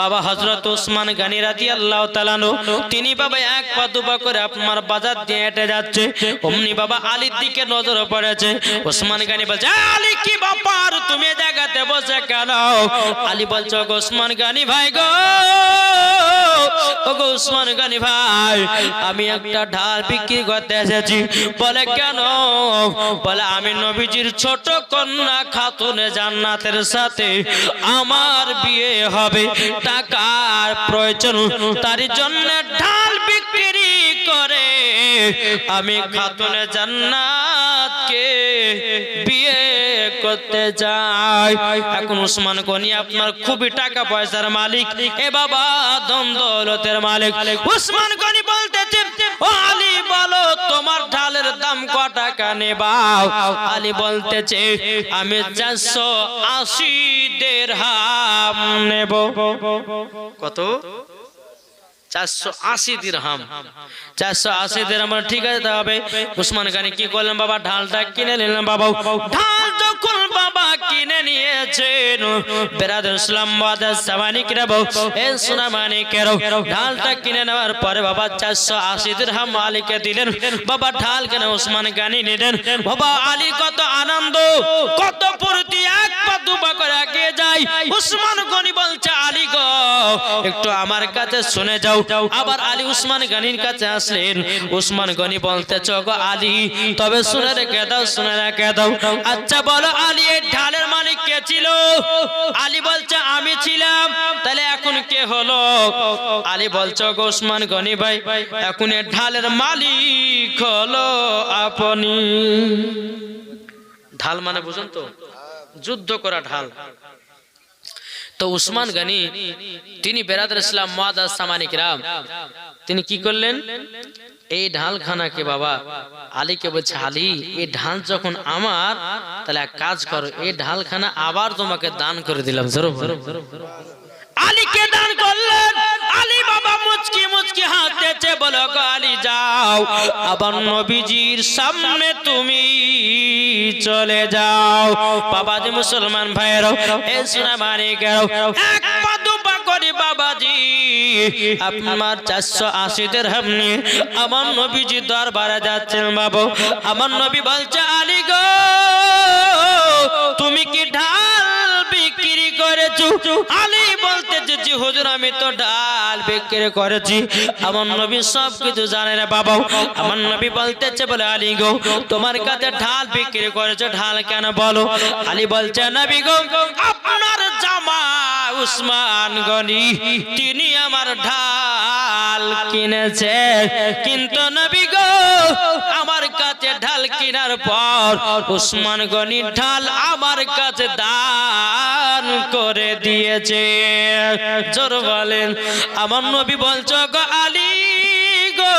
বাবা হযরত ওসমান গনি রাদিয়াল্লাহু তাআলা তিনি বাবা এক পা দুপা করে আপনার বাজার দিয়ে হেঁটে যাচ্ছে অমনি বাবা আলীর দিকে নজর পড়েছে ওসমান গনি বলছে আলী কি ব্যাপার তুমি জায়গাতে বসে কেন আলী বলছে গো ওসমান গনি ভাই গো ওগো ওসমান গনি ভাই আমি একটা ঢাল বিক্রি করতে এসেছি বলে কেন বলে আমি নবীজির ছোট কন্যা খাতুনে জান্নাতের সাথে আমার বিয়ে হবে টাকার প্রয়োজন তার জন্য ঢাল বিক্রি করে আমি খাতুনে জান্নাতকে বিয়ে করতে যাই এখন ওসমান গনি আপনার খুবই টাকা পয়সার মালিক এ বাবা ধন দৌলতের মালিক ওসমান গনি বলতেছে ও আলী বলো তোমার ঢালের দাম কত টাকা নেবাও আলী বলতেছে আমি 480 দিরহাম নেব কত 480 দিরহাম 480 দিরহাম ঠিক আছে তবে ওসমান গনি কি করলেন বাবা ঢালটা কিনে নিলেন বাবা ঢাল যখন বাবা কিনে নিয়েছেন বেরাদর ইসলাম ওয়াদাস সামানিকরা এ সোনামানিকেরও ঢালটা কিনে নেওয়ার পরে বাবা 480 দিরহাম আলীকে দিলেন বাবা ঢাল কেন ওসমান গনি নিলেন বাবা আলী কত আনন্দ কত ফুর্তি এক পা দুপা করে এগিয়ে যায় ওসমান গনি বলছে আলী গো একটু আমার কাছে শুনে যাও আবার আলী ওসমান গনির কাছে আসলেন ওসমান গনি বলতেছে গো আলী তবে শুনে রেখে দাও আচ্ছা বলো আলী এই ঢালের মালিক কে ছিল আলী বলছে আমি ছিলাম তাহলে এখন কে হলো আলী বলছে গো ওসমান গনি ভাই এখন এই ঢালের মালিক হলো আপনি ঢাল মানে বুঝুন তো যুদ্ধ করা ঢাল তো ওসমান গনি তিনি বেরাদর ইসলাম মুআদ্দাস সামানিকরাম তিনি কি করলেন এই ঢালখানাকে বাবা আলীকে বলছে আলী এই ঢাল যখন আমার তাহলে এক কাজ করো এই ঢালখানা আবার তোমাকে দান করে দিলাম আলীকে দান করলেন আলী বাবা মুচকি মুচকি হাসতেছে বলো গো আলী যাও আবার নবীজির সামনে তুমি চলে যাও বাবা যে মুসলমান ভাইরা এ সোনামানিকেরাও এক পা দুপা করে বাবাজি আপনার 480 দিরহাম নিয়ে আমার নবীজি দরবারে যাচ্ছেন বাবা আমার নবী বলছে আলী গো তুমি কি ঢাল বিক্রি করেছ করেছো? আলী বলতেছে জি হুজুর আমি তো ডাল বিক্রি করেছি। আমার নবী সব কিছু জানে রে বাবা। আমার নবী বলতেছে বলে আলী গো তোমার কাছে ঢাল বিক্রি করেছো, ঢাল কেন বলো? আলী বলছে নবী গো আপনার জামাই উসমান গনি তিনি আমার ঢাল কিনেছে, কিন্তু নবী গো আমার কাছে ঢাল কেনার পর উসমান গনি ঢাল আমার কাছে দান করে দিয়েছে। জোর বলেন। আমার নবী বলছো গো আলী গো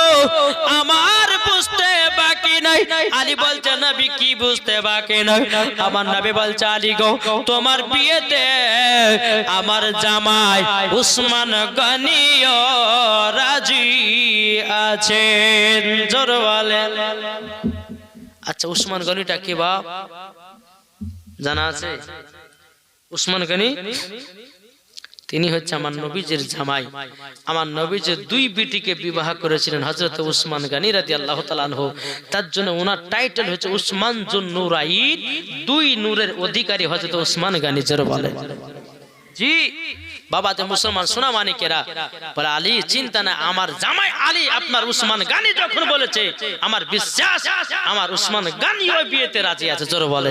আমার বুঝতে বাকি নাই। আলী বলছে নবী কি বুঝতে বাকি নাই? আমার নবী বলছে আলী গো তোমার বিয়েতে আমার জামাই উসমান গনিও রাজি আছেন। জোর বলেন। আচ্ছা উসমান গনিটা কি বাপ জানা আছে? উসমান গনি তিনি হচ্ছে আমার নবীজির জামাই। আমার নবীজি দুই বিটিকে বিবাহ করেছিলেন হযরত উসমান গনি রাদিয়াল্লাহু তাআলা আনহু। তার জন্য ওনার টাইটেল হচ্ছে উসমান জুন নুরাইন, দুই নূরের অধিকারী হযরত উসমান গনি। জোরে বলে জি। বাবা যে মুসলমান সোনা মানিকেরা বলে আলী চিন্তা না, আমার জামাই আলী আপনার উসমান গনি যখন বলেছে আমার বিশ্বাস আমার উসমান গনি ওই বিয়েতে রাজি আছে। জোরে বলে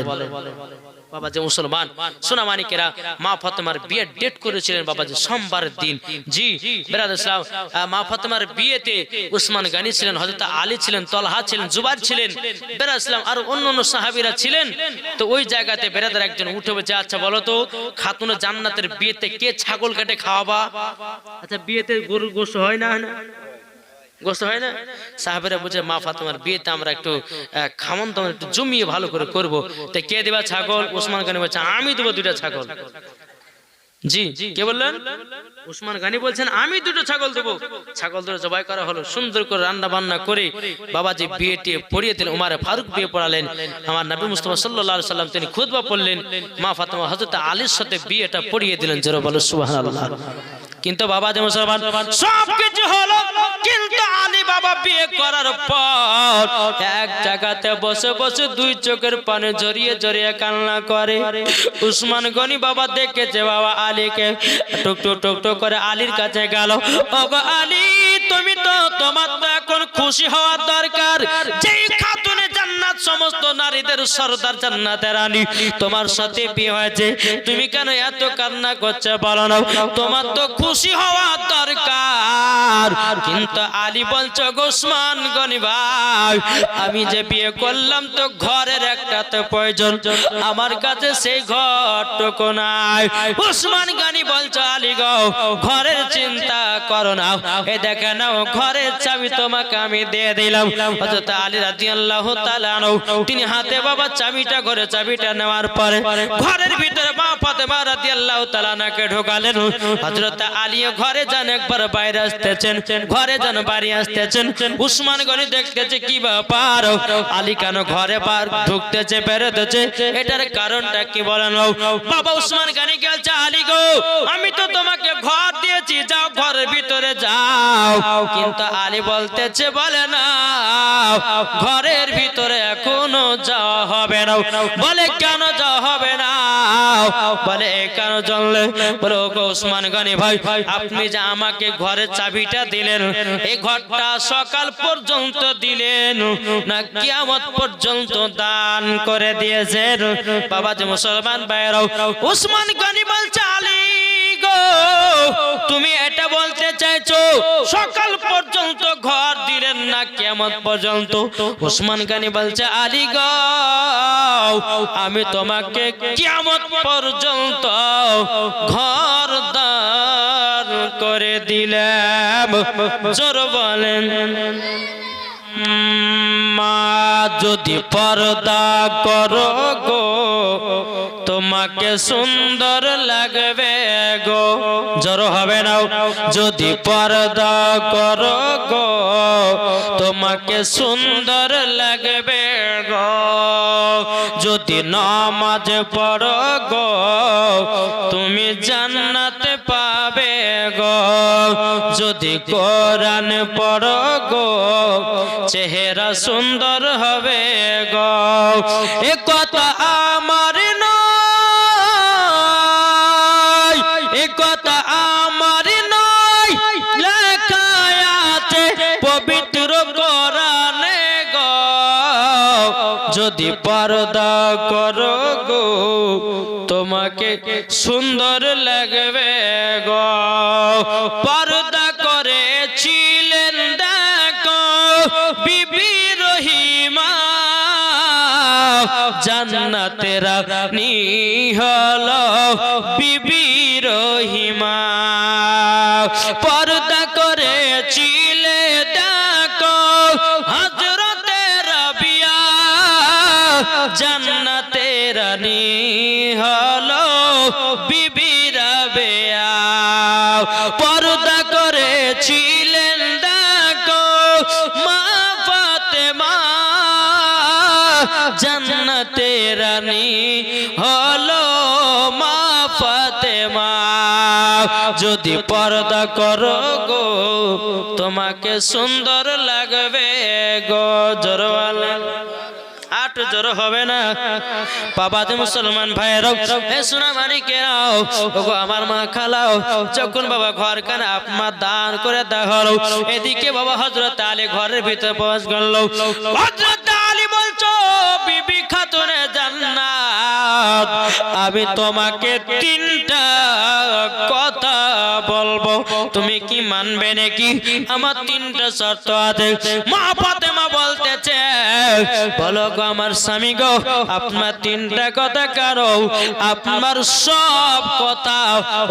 বাবা যে মুসলমান সোনা মানিকেরা মা ফাতেমার বিয়ের ডেট করেছিলেন বাবা যে সোমবারের দিন। জি বেরাদর ইসলাম মা ফাতেমার বিয়েতে উসমান গনি ছিলেন, হযরত আলী ছিলেন, তলহা ছিলেন, জুবাইর ছিলেন, বেরাদর ইসলাম আর অন্যান্য সাহাবীরা ছিলেন। তো ওই জায়গাতে বেরাদর একজন উঠে বলছে আচ্ছা বলো তো খাতুনে জান্নাতের বিয়েতে কে ছাগল কেটে খাওয়াবা? আচ্ছা বিয়েতে গরুর গোশত হয় না? গোশত হয় না? সাহাবীরা বুঝে মা ফাতেমার বিয়েতে আমরা একটু খামন দামন একটু জমিয়ে ভালো করে করব, তো কে দেবা ছাগল? উসমান গনি বলছে আমি দেবো দুইটা ছাগল। জি কে বললেন? উসমান গনি বলছেন আমি দুটো ছাগল দেবো। ছাগল দুটো জবাই করা হলো, সুন্দর করে রান্না বান্না করে বাবাজি বিয়েটি পড়িয়ে দিলেন। উমারে ফারুক বিয়ে পড়ালেন। আমার নবী মুস্তাফা সাল্লাল্লাহু আলাইহি সাল্লাম তিনি খুতবা পড়লেন, মা ফাতেমা হযরত আলীর সাথে বিয়েটা পড়িয়ে দিলেন। জোরে বলো সুবহানাল্লাহ। কিন্তু বাবা যে মুসলমান সব কিছু হলো, কিন্তু আলী বাবা বিয়ে করার পর এক জায়গাতে বসে বসে দুই চোখের পানি জড়িয়ে জড়িয়ে কান্না করে। উসমান গনি বাবা দেখেছে বাবা আলীকে, টুক টুক টুক টুক করে আলীর কাছে গেল। ওগো আলী তুমি তো তোমার তো এখন খুশি হওয়ার দরকার, যেই খাতুনে জান্নাত সমস্ত নারীদের সরদার জান্নাতের রানী তোমার সাথে বিয়ে হয়েছে, তুমি কেন এত কান্না করছো বলো না? তোমার তো খুশি হওয়া দরকার। কিন্তু আলী বলছো উসমান গনি ভাই আমি যে বিয়ে করলাম তো ঘরের একটা তো প্রয়োজন, আমার কাছে সেই ঘরটুকু নাই। উসমান গনি বলছো আলী গো ঘরের চিন্তা করো না, এই দেখে নাও ঘরের চাবি তোমাকে আমি দিয়ে দিলাম। হযরত আলী রাদিয়াল্লাহু তাআলা আনহু তিনি হাতে বাবা চাবিটা ঘরে চাবিটা নেওয়ার পরে ঘরের ভিতরে মা ফাতেমা রাদিয়াল্লাহু তাআলা নাকে ঢোকালেন। হযরত আলী ঘরে যান একবার বাইরে আসতেছেন, ঘরে যান বাড়ি আসতেছেন। উসমান গনি দেখতেছে কি ব্যাপার, আলী কেন ঘরে বার ঢুকতেছে বেরোতেছে, এটার কারণটা কি বলেন? বাবা উসমান গনি বলছে আলী গো আমি তো তোমাকে ঘর দিয়েছি, যাও ঘরের ভিতরে যাও। কিন্তু আলী বলতেছে বলে না ঘরের ভিতরে এখনো যাওয়া হবে না। বলে কেন যাওয়া হবে না? বলে কেন জানলে? বলে ওগো উসমান গনি ভাই আপনি যে আমাকে ঘরের চাবিটা দিলেন, এই ঘরটা সকাল পর্যন্ত দিলেন না কিয়ামত পর্যন্ত দান করে দিয়েছেন? বাবা যে মুসলমান ভাইরাও উসমান গনি বলছে আলী গো তুমি এটা বলতে চাইছো সকাল পর্যন্ত ঘর দিলেন না কিয়ামত পর্যন্ত? উসমান গনি বলছে আলী গো আমি তোমাকে কিয়ামত পর্যন্ত ঘর দান করে দিলাম। জোর বলেন মা যদি পর্দা করো গো তোমাকে সুন্দর লাগবে গো। জোর হবে না? যদি পর্দা করো গো তোমাকে সুন্দর লাগবে গো। যদি নামাজ পড়ো গো তুমি জান্নাতে পাবে গো। যদি কোরআন পড়ো গো চেহারা সুন্দর হবে গো। এ কথা আমার নয় যদি পর্দা করো গো তোমাকে সুন্দর লাগবে গো পর্দা করেছিলেন দেখো বিবি রহিমা জান্নাতের রানী হলো বিবি রহিমা পর্দা করেছিলে দেখো হযরতে রাবিয়া জান্নাতের রানী হলো বিবি রাবিয়া পর্দা করেছিলেন দেখো মা ফাতেমা জান্নাতের রানী হলো মা ফাতেমা যদি পর্দা করো গো তোমাকে সুন্দর লাগবে গো জোরওয়ালা আট জোর হবে না বাবাতে মুসলমান ভাইরাও এ সোনা মানিকেরাও ওগো আমার মা খালাও যখন বাবা ঘর কানা আপনার দান করে দেখালো এদিকে বাবা হযরত আলী ঘরের ভিতরে প্রবেশ করলো হযরত আলী বলছো বিবি খাতুনে জান্নাত আমি তোমাকে তিনটা কথা বলবো তুমি কি মানবে নাকি আমার তিনটা শর্ত আছে মা ফাতেমা বলতেছে বলো গো আমার স্বামী গো আপনার তিনটা কথা কারো আপনার সব কথা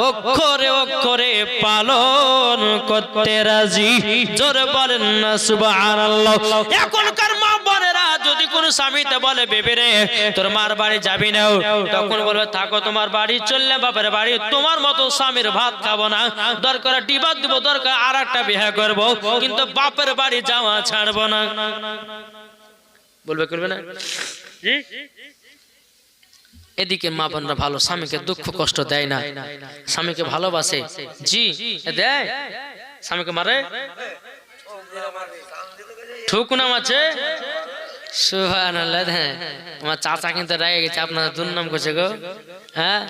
অক্ষরে অক্ষরে পালন করতে রাজি জোরে বলেন না সুবহানাল্লাহ এখনকার মা বোনেরা যদি কোন স্বামীতে বলে বেবি রে তোর মার বাড়ি যাবি না তখন বলবে থাকো তোমার বাড়ি চললে বাপের বাড়ি তোমার মতো স্বামীর ভাত খাবো না দরকার ডিবাত দিব দরকার আরেকটা বিয়ে করব কিন্তু বাপের বাড়ি যাওয়া ছাড়বো না বলবে করবে না জি এদিকে মা বোনরা ভালো স্বামীকে দুঃখ কষ্ট দেয় না স্বামীকে ভালোবাসে জি দেয় স্বামীকে মারে ঠুকুনাম আছে সুবহানাল্লাহ হ্যাঁ আমার চাচা কিন্তু রেগে গেছে আপনার দুর্নাম করছে গো হ্যাঁ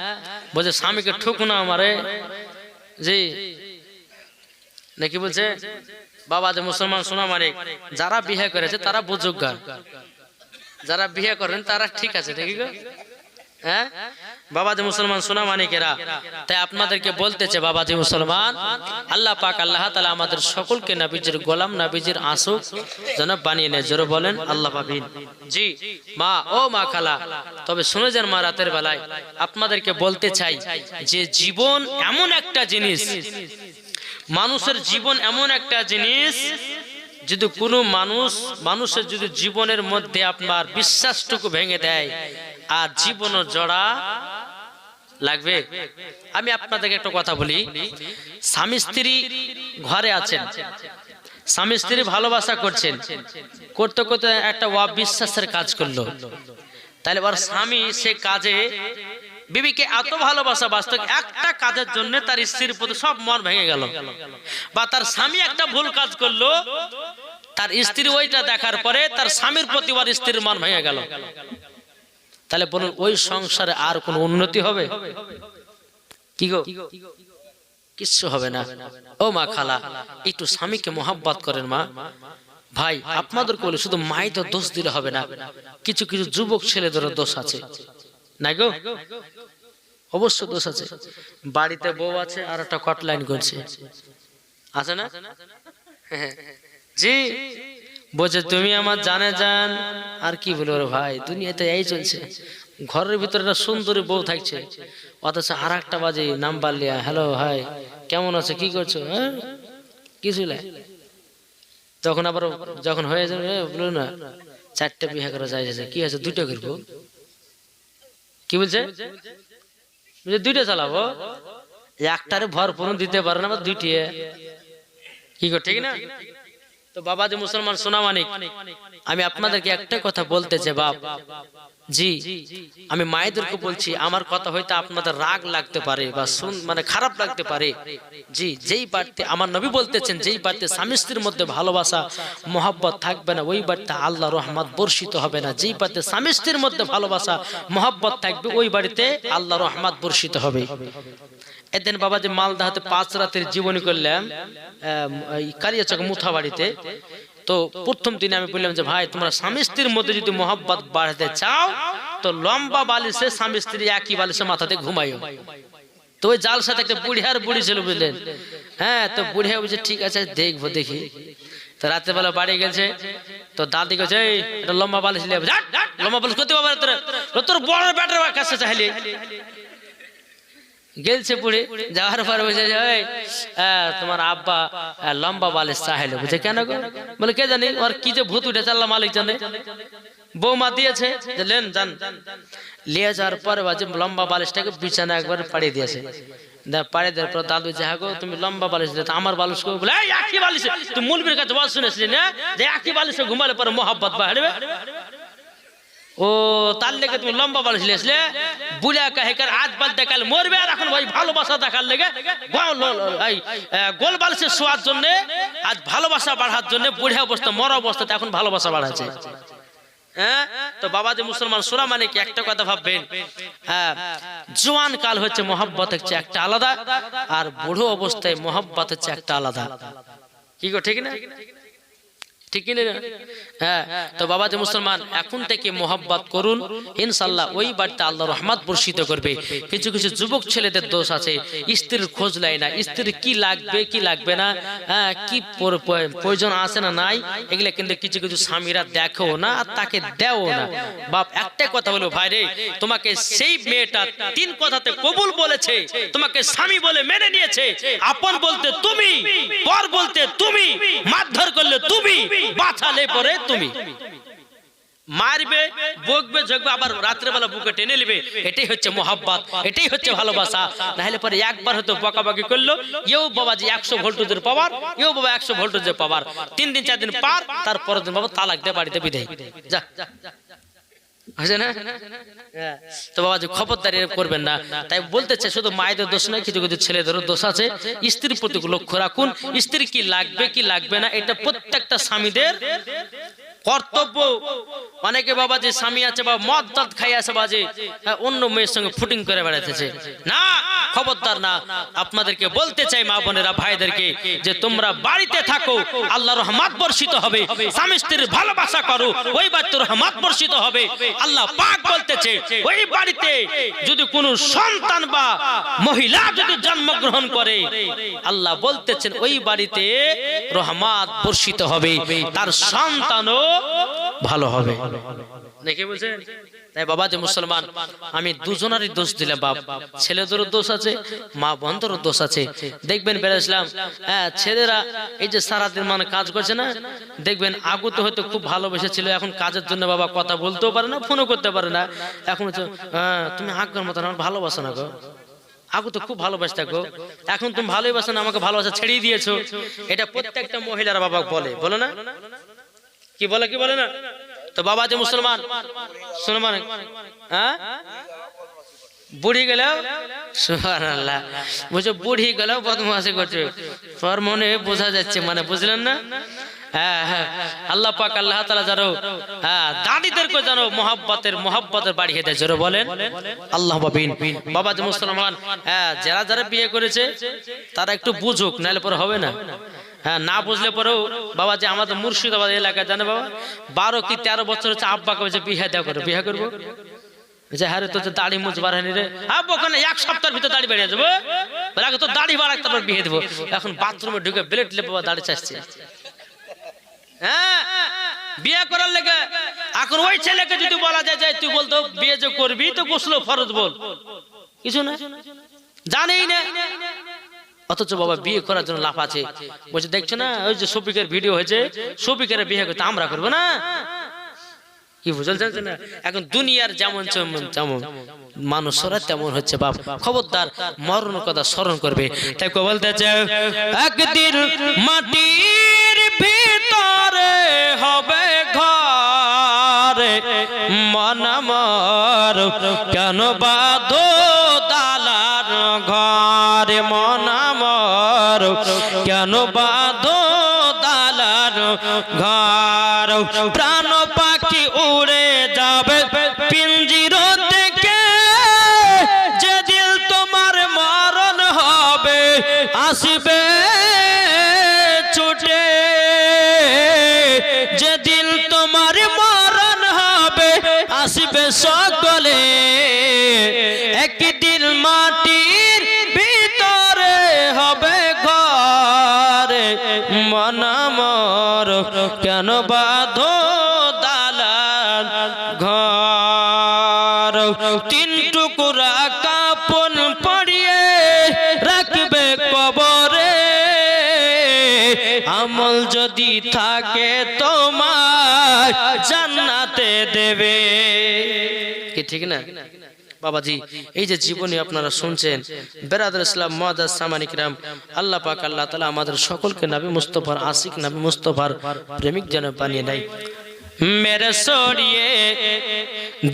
বলছে স্বামীকে ঠুকুনা মারে জি নাকি বলছে বাবা যে মুসলমান সোনা মানে যারা বিয়ে করেছে তারা বুঝুক যারা বিয়ে করেন তারা ঠিক আছে ঠিক হ্যাঁ বাবাজি মুসলমান সোনা মানিকেরা তাই আপনাদেরকে বলতেছে বাবাজি মুসলমান আল্লাহ পাক আল্লাহ তাআলা আমাদের সকলকে নবীজির গোলাম নবীজির আশিক যেন বানিয়ে নেয় জোরে বলেন আল্লাহ পাবিন জি মা ও মা খালা তবে শুনে যান মা রাতের বেলায় আপনাদেরকে বলতে চাই যে জীবন এমন একটা জিনিস মানুষের জীবন এমন একটা জিনিস যদি কোনো মানুষের যদি জীবনের মধ্যে আপনার বিশ্বাসটুকু ভেঙে দেয় আর জীবন জড়া লাগবে আমি আপনাদেরকে একটা কথা বলি স্বামী স্ত্রী ঘরে আছেন স্বামী স্ত্রী ভালোবাসা করছেন করতে করতে একটা অবিশ্বাসের কাজ করলো তাহলে ওর স্বামী সে কাজে বিবিকে এত ভালোবাসা বাস্তব একটা কাজের জন্য তার স্ত্রীর প্রতি সব মন ভেঙে গেল বা তার স্বামী একটা ভুল কাজ করলো তার স্ত্রী ওইটা দেখার পরে তার স্বামীর প্রতি ওর স্ত্রীর মন ভেঙে গেল তাহলে বলুন ওই সংসারে আর কোনো উন্নতি হবে কি গো কিচ্ছু হবে না ও মা খালা একটু স্বামীকে মোহাব্বত করেন মা ভাই আপনাদের কোলে শুধু মায়েদের দোষ দিলে হবে না কিছু কিছু যুবক ছেলেদেরও দোষ আছে না গো অবশ্য দোষ আছে বাড়িতে বউ আছে আর একটা কট লাইন করছে আছে না জি বলছে তুমি আমার জানে জান আর কি বলবো রে ভাই দুনিয়াতে এই চলছে ঘরের ভিতরে একটা সুন্দরী বউ থাকছে অথচ আর একটা বাজে নাম্বার লিয়া হ্যালো হাই কেমন আছে কি করছো হ্যাঁ কিছু নাই তখন আবার যখন হয়ে যাবে বলো না চারটে বিয়ে করা যায় কি আছে দুটো করবো কি বলছে দুইটা চালাবো একটারে ভরপুর দিতে পারে না দুইটি কি কর ঠিক না তো বাবা যে মুসলমান সোনা মানিক আমি আপনাদেরকে একটা কথা বলতে চাই বাপ জি আমি মায়েদেরকে বলছি আমার কথা হয়তো আপনাদের রাগ লাগতে পারে বা মানে খারাপ লাগতে পারে জি যেই বাড়িতে আমার নবী বলতেছেন যেই বাড়িতে স্বামী স্ত্রীর মধ্যে ভালোবাসা মহব্বত থাকবে না ওই বাড়িতে আল্লাহর রহমত বর্ষিত হবে না যেই বাড়িতে স্বামী স্ত্রীর মধ্যে ভালোবাসা মহব্বত থাকবে ওই বাড়িতে আল্লাহর রহমত বর্ষিত হবে এদিন বাবা যে মালদাহাতে 5 রাতের জীবনী করলাম কালিয়াচক মুথা বাড়িতে তো প্রথম দিনে আমি বললাম যে ভাই তোমরা স্বামী স্ত্রীর মধ্যে যদি মহব্বত বাড়াতে চাও তো লম্বা বালিশে স্বামী স্ত্রী একই বালিশে মাথাতে ঘুমাইও। তো ওই জালসাতে একটা বুড়িয়ার বুড়ি ছিল বুঝলেন, হ্যাঁ তো বুড়িয়া বুঝে ঠিক আছে দেখবো দেখি। তো রাত্রেবেলা বাড়ি গেছে, তো দাদি গেছে এটা লম্বা বালিশ নিয়ে লম্বা বালিশ করতে পারবে তোর বড় ব্যাটার কাছে চাইলে গেলছে পুড়ে যাওয়ার পর বুঝে যায় তোমার আব্বা লম্বা বালিশ চাইলো। বুঝে কেন গো? বলে কে জানি ওর কি যে ভূত উঠেছে আল্লাহ মালিক জানে। বৌমা দিয়েছে যে লেন যান, লিয়ে যাওয়ার পরে বাজে লম্বা বালিশটাকে বিছানা একবার পাড়িয়ে দিয়েছে। পাড়ে দেওয়ার পর দাদু যে হ্যাঁ গো তুমি লম্বা বালিশ দিতে আমার বালিশ বলে একই বালিশে তুই মুলবির কাছে বল শুনেছিলি না যে একই বালিশে ঘুমালে পরে মোহাব্বত বাড়বে। ও তার লেগে তুমি লম্বা বালিশ লিয়েছিলে বুড়া কাহেকার আজ বালতে কাল মরবে আর এখন ভাই ভালোবাসা দেখার লেগে গোল বালিশে শোয়ার জন্য আজ ভালোবাসা বাড়ার জন্য বুড়া অবস্থা মরা অবস্থাতে এখন ভালোবাসা বাড়াচ্ছে। হ্যাঁ তো বাবা যে মুসলমান সুরা মানে কি একটা কথা ভাববেন, হ্যাঁ জওয়ান কাল হচ্ছে মোহাব্বত হচ্ছে একটা আলাদা, আর বুড়ো অবস্থায় মোহাব্বত হচ্ছে একটা আলাদা। কি গো ঠিক না? ঠিক না? হ্যাঁ তো বাবা যে মুসলমান এখন থেকে মোহাব্বত করুন, ইনশাআল্লাহ ওই বাড়িতে আল্লাহ রহমত বর্ষিত করবে। কিছু কিছু যুবক ছেলেদের দোষ আছে, স্ত্রীর খোঁজ নেয় না, স্ত্রীর কি লাগবে কি লাগবে না, হ্যাঁ কি প্রয়োজন আছে না নাই, এগুলা কিন্তু কিছু কিছু স্বামীরা দেখো না আর তাকে দেও না। বাপ একটাই কথা বলবো ভাই রে, তোমাকে সেই মেয়েটা তিন কথাতে কবুল বলেছে, তোমাকে স্বামী বলে মেনে নিয়েছে, আপন বলতে তুমি, পর বলতে তুমি, মারধর করলে তুমি, বাঁচালে পরে তুমি, মারবে বকবে ঝগবে আবার রাত্রেবেলা বুকে টেনে নেবে। এটাই হচ্ছে মোহাব্বত, এটাই হচ্ছে ভালোবাসা। না হলে পরে একবার হয়তো বকাবকি করলো, এও বাবাজি 100 ভোল্টেজের পাওয়ার, এও বাবা 100 ভোল্টেজের পাওয়ার, 3 দিন 4 দিন পার, তারপরের দিন বাবা তালাক দিয়ে বাড়িতে বিদায় যা আছে না। তো বাবাজি খবরদারি করবেন না। তাই বলতেছে শুধু মায়েদের দোষ নয়, কিছু কিছু ছেলেদেরও দোষ আছে। স্ত্রীর প্রতি লক্ষ্য রাখুন, স্ত্রী কি লাগবে কি লাগবে না এটা প্রত্যেকটা স্বামীদের কর্তব্য। অনেকে বাবা যে স্বামী আছে বা মদ দাঁত খাই আছে বাজে অন্য মেয়ের সঙ্গে ফুটিং করে বেড়াতেছে, না খবরদার না। আপনাদেরকে বলতে চাই মা বোনেরা ভাইদেরকে যে তোমরা বাড়িতে থাকো, আল্লাহর রহমত বর্ষিত হবে। স্বামী স্ত্রীর ভালোবাসা করো, ওই বাড়িতে রহমত বর্ষিত হবে। আল্লাহ পাক বলতেছে ওই বাড়িতে যদি কোনো সন্তান বা মহিলা যদি জন্মগ্রহণ করে, আল্লাহ বলতেছেন ওই বাড়িতে রহমত বর্ষিত হবে, তার সন্তানও ভালো হবে। দেখে বলছেন। তাই বাবা যে মুসলমান আমি দুজনারই দোষ দিলাম, বাপ ছেলেদেরও দোষ আছে, মা বোনদেরও দোষ আছে। দেখবেন বেড়েছিলাম হ্যাঁ ছেলেরা এই যে সারাদিন মানে কাজ করছে না, দেখবেন আগে তো হয়তো খুব ভালোবেসেছিল, এখন কাজের জন্য বাবা কথা বলতেও পারে না, ফোনও করতে পারে না। এখন তুমি আগের মতন আমার ভালোবাসো না গো, আগে তো খুব ভালোবাসতে গো, এখন তুমি ভালোবাসো না, আমাকে ভালোবাসা ছেড়ে দিয়েছো। এটা প্রত্যেকটা মহিলার বাবা বলে, বলো না? কি বলে কি বলে না? তো বাবা যে মুসলমান মুসলমান হ্যাঁ বুড়ি গেলেও সুবহানাল্লাহ বুঝো, বুড়ি গেলেও বদমাশি করছে, তোর মনে বোঝা যাচ্ছে, মানে বুঝলেন না? হ্যাঁ হ্যাঁ আল্লাহ পাক আল্লাহ তাআলা জানো হ্যাঁ দাদিদেরকে জানো মোহাব্বতের বাড়িয়ে দেয়, জোরে বলেন আল্লাহ বাবিন। বাবা যে মুসলমান হ্যাঁ যারা যারা বিয়ে করেছে তারা একটু বুঝুক, নাহলে পরে হবে না। হ্যাঁ না বুঝলে পরেও বাবা যে আমাদের মুর্শিদাবাদ এলাকায় জানে বাবা 12 কি 13 বছর হচ্ছে আব্বাকে বলছে বিয়ে দেওয়া করো, বিয়ে করবো যে হ্যাঁ তোর দাড়ি মুছ বাড়ানি রে, আব্বা ওখানে 1 সপ্তাহের ভিতরে দাড়ি বেড়ে যাবো, আগে তো দাড়ি বাড়াক তারপর বিয়ে দেবো। এখন বাথরুমে ঢুকে ব্লেড লে বাবা দাড়ি চাচ্ছে। হ্যাঁ বিয়ে করার লেগে এখন ওই ছেলেকে যদি বলা যায় যে তুই বলতো বিয়ে যে করবি তো গোসল ফরজ বল, কিছু না জানেই না, অথচ বাবা বিয়ে করার জন্য লাফ আছে। বলছে দেখছো না ওই যে শফিকের ভিডিও হয়েছে, শফিকের বিয়ে করতে আমরা করবো না, কি বুঝতে না? এখন দুনিয়ার যেমন যেমন মানুষরা তেমন হচ্ছে বাপ, খবরদার মরণ কথা স্মরণ করবে। তাই বলতেছে একদিন মাটির ভিতরে হবে ঘর, মন আমার কেন বাঁধো দালার ঘর, মন আমার কেন বাঁধো দালার ঘর, প্রাণ পাখি উড়ে যাবে পিঞ্জির থেকে, যে দিল তোমার মরণ হবে আসবে ছুটে, আসবে সকলে একদিন মাটির ভিতরে হবে ঘর মন মোর কেন বাঁধো দালান ঘর তিন টুকরা কাপন পরিয়ে রাখবে কবরে আমল যদি থাকে তোমার জান্নাতে দেবে কি ঠিক না বাবাজি এই যে জীবনী আপনারা শুনছেন বেরাদর ইসলাম মুআজ্জাজ সামানী কিরাম আল্লাহ পাক আল্লাহ তাআলা আমাদের সকলকে নবী মুস্তাফার আশিক নবী মুস্তাফার প্রেমিক যেন বানিয়ে দেয় मेरे सोड़िए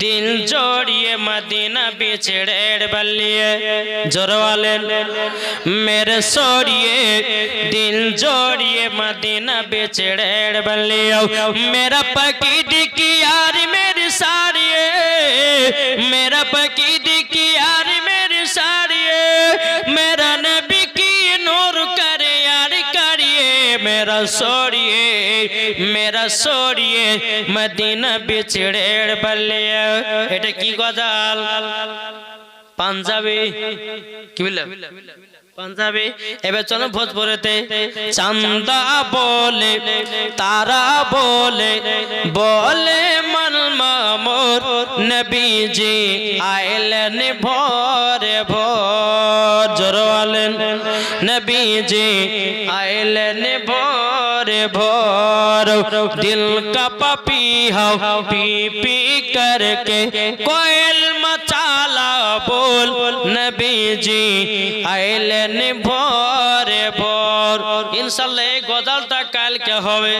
दिल जोड़िए मदीना बिछड़ेड़ बल्लिए जोर वाले मेरे सोड़िए दिल जोड़िए मदीना बिछड़ेड़ बल्लिए मेरा पकीद की यार मेरी साड़िए मेरा पकीद की यार मेरी साड़िए मेरा नबी की नूर करे यार करिए मेरा सोड़िए मदीना बिछड़ेड़ बल्लिए এটা কি গজাল পাঞ্জাবি কি বললাম পাঞ্জাবি এবার চলো ভোজপুরেতে চান্দা বলে তারা বলে বলে মন মামুর নবীজি আইলেন ভোরে ভোর জোরওয়ালেন নবীজি আইলেন ভোরে ভোর दिल का पपी हो पी पी करके कोयल मचाला बोल नबी जी आइलन भोर भोर इंशाल्लाह गजलটা কালকে হবে।